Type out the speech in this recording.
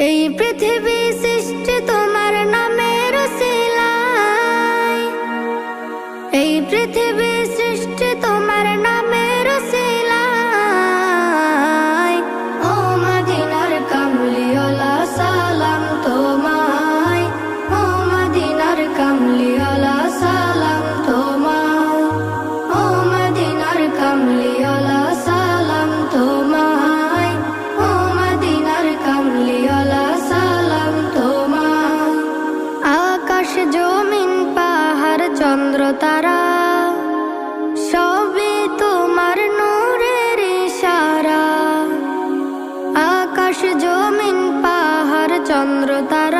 এই পৃথিবী সৃষ্টি তোমার নামের উসিলায়, এই পৃথিবী সৃষ্টি তোমার নামের উসিলায়। ও মদিনার কামলিওয়ালা সালাম তোমায়, ও মদিনার কামলিওয়ালা সালাম তোমায়, ও মদিনার কামলিওয়ালা সালাম তোমায়, ও মদিনার কামলিওয়ালা সালাম তোমায়। আকাশ জমিন পাহাড় চন্দ্র তারা সবই তোমার নূরের ইশারা। আকাশ জমিন পাহাড় চন্দ্র তারা